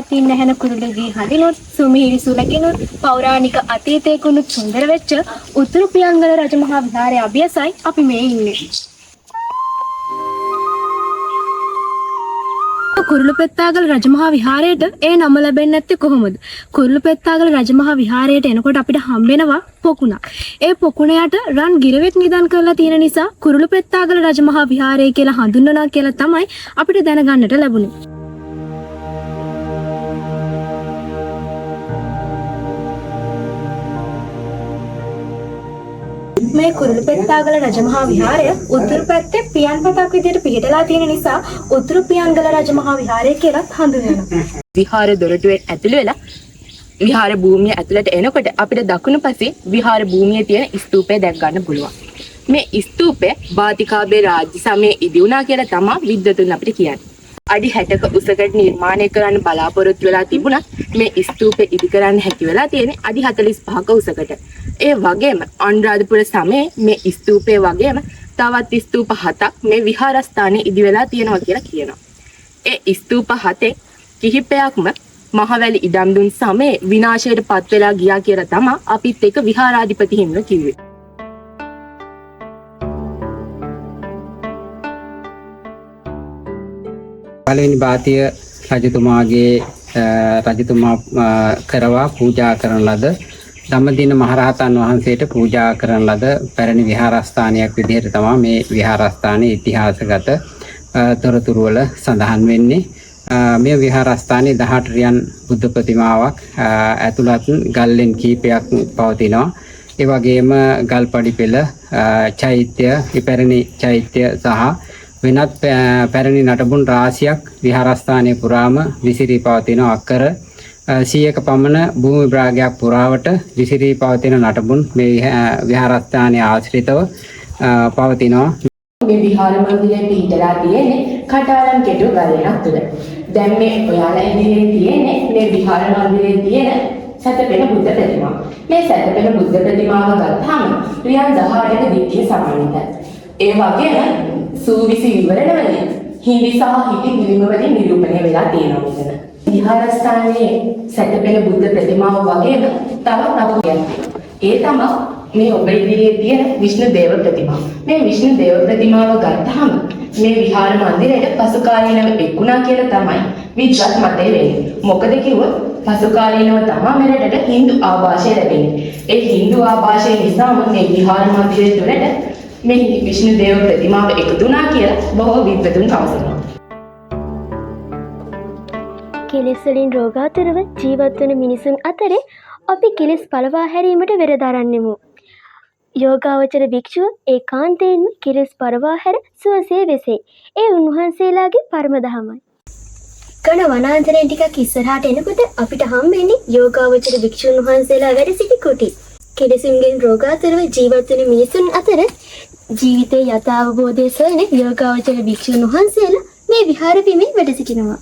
කින් නැහෙන කුරුළුගේ හඳිනුත් සුමිහිරි සුලකිනුත් පෞරාණික අතීතයකුණුත් සුන්දර වෙච්ච උතුරු පියංගල රජමහා විහාරයේ අභියසයි අපි මේ ඉන්නේ. කුරුළුපෙත්තාගල රජමහා විහාරයට ඒ නම ලැබෙන්නේ නැත්තේ කොහොමද? කුරුළුපෙත්තාගල රජමහා විහාරයට එනකොට අපිට හම්බෙනවා පොකුණක්. ඒ පොකුණ යට රන් ගිරවෙක් නිදන් කරලා තියෙන නිසා කුරුළුපෙත්තාගල රජමහා විහාරය කියලා හඳුන්වනවා කියලා තමයි අපිට දැනගන්නට ලැබුණේ. මේ කුරුළුපෙත්තාගල රජමහා විහාරය උතුරු පැත්තේ පියන්පතක් විදිහට පිහිටලා තියෙන නිසා උතුරු පියංගල රජමහා විහාරය කියලා හඳුන්වනවා. විහාර දොරටුවෙන් ඇතුළු වෙලා විහාර භූමිය ඇතුළට එනකොට අපිට දකුණු පසේ විහාර භූමියේ තියෙන ස්තූපය දැක් ගන්න පුළුවන්. මේ ස්තූපය වාතිකාබේ රාජ්‍ය සමයේ ඉදි වුණා කියලා තමයි විද්වතුන් අපිට කියන්නේ. අඩි 60ක උසකට නිර්මාණය කරන්න බලාපොරොත්තු වෙලා තිබුණා. මේ ස්තූපය ඉදි කරන්න හැකි වෙලා තියෙන්නේ අඩි 45ක උසකට. ඒ වගේම අනුරාධපුර සමයේ මේ ස්තූපයේ වගේම තවත් ස්තූප 7ක් මේ විහාරස්ථානයේ ඉදි වෙලා තියෙනවා කියලා කියනවා. ඒ ස්තූප 7 කිහිපයක්ම මහවැලි ඉඩම් දුන් සමයේ විනාශයට පත් වෙලා ගියා කියලා තමයි අපිත් එක විහාරාධිපති හිමියෝ කිව්වේ. පළවෙනි භාතිය රජතුමා කරවා පූජා කරන ලද ධම්මදින මහරහතන් වහන්සේට පූජා කරන ලද පැරණි විහාරස්ථානයක් විදිහට තමයි මේ විහාරස්ථානයේ ඉතිහාසගත තොරතුරු වල සඳහන් වෙන්නේ. මේ විහාරස්ථානයේ 18 රියන් බුද්ධ ප්‍රතිමාවක් ඇතුළත් ගල්ලෙන් කීපයක් පවතිනවා. ඒ වගේම ගල්පඩි පෙළ චෛත්‍ය, ඉපැරණි චෛත්‍ය සහ වෙනත් පැරණි නටබුන් රාශියක් විහාරස්ථානයේ පුරාම විසිරී පවතින අක්කර 100ක පමණ භූමි භාගයක් පුරාවට විසිරී පවතින නටබුන් මේ විහාරස්ථානයේ ආශ්‍රිතව පවතිනවා. මේ විහාර මන්දිරයේ පිහිටලා තියෙන්නේ කටාරම් කෙටු ගලයක් තුල. දැන් මේ ඔයාලා ඉදිරියේ තියෙන්නේ මේ විහාර මන්දිරයේ තියෙන සතපෙළ බුද්ධ ප්‍රතිමා. මේ සතපෙළ බුද්ධ ප්‍රතිමාව ගත්තාම රියන් 18ක දිග්ගිය සමානිතයි. ඒ වගේම සූවිසි විවරණ වලින් හිඳි සහ හිටි පිළිම වලින් නිරූපණය වෙලා තියෙනවා මෙතන. විහාරස්ථානයේ සතපෙළ බුද්ධ ප්‍රතිමාව වගේම තවත් නවකයක්. ඒ තමයි මේ ඔබ ඉදිරියේ තියෙන විෂ්ණු දේව ප්‍රතිමාව. මේ විෂ්ණු දේව ප්‍රතිමාව ගත්තාම මේ විහාර මන්දිරයට පසු කාලීනව එක්ුණා කියලා තමයි විද්වත් මතය වෙන්නේ. මොකද කිව්වොත් පසු කාලීනව තමයි මෙරටට හින්දු ආభాෂය ලැබෙන්නේ. ඒ හින්දු ආభాෂය නිසාම මේ විහාර මන්දිරය තුළට මේ විෂ්ණු දේව ප්‍රතිමාව එකතු වුණා කියලා බොහෝ විද්වතුන් පවසනවා. කෙලෙස් වලින් රෝගාතුරව ජීවත් වන මිනිසුන් අතරේ අපි කෙලෙස් පළවා හැරීමට වෙර දරන්නෙමු. යෝගාවචර භික්ෂුව ඒකාන්තයෙන්ම කෙලෙස් පළවා හැර සුවසේ වෙසෙයි. ඒ උන්වහන්සේලාගේ පරම දහමයි. කන වනාන්තරයෙන් ටිකක් ඉස්සරහට එනකොට අපිට හම්බෙන්නේ යෝගාවචර භික්ෂුන් වහන්සේලා වැඩ සිටි කුටි. කෙලෙසුන්ගෙන් රෝගාතුරව ජීවත් වන මිනිසුන් අතර ජීවිතයේ යථාබෝධය සොයන යෝගාවචර භික්ෂුන් වහන්සේලා මේ විහාර බිමේ වැඩ සිටිනවා.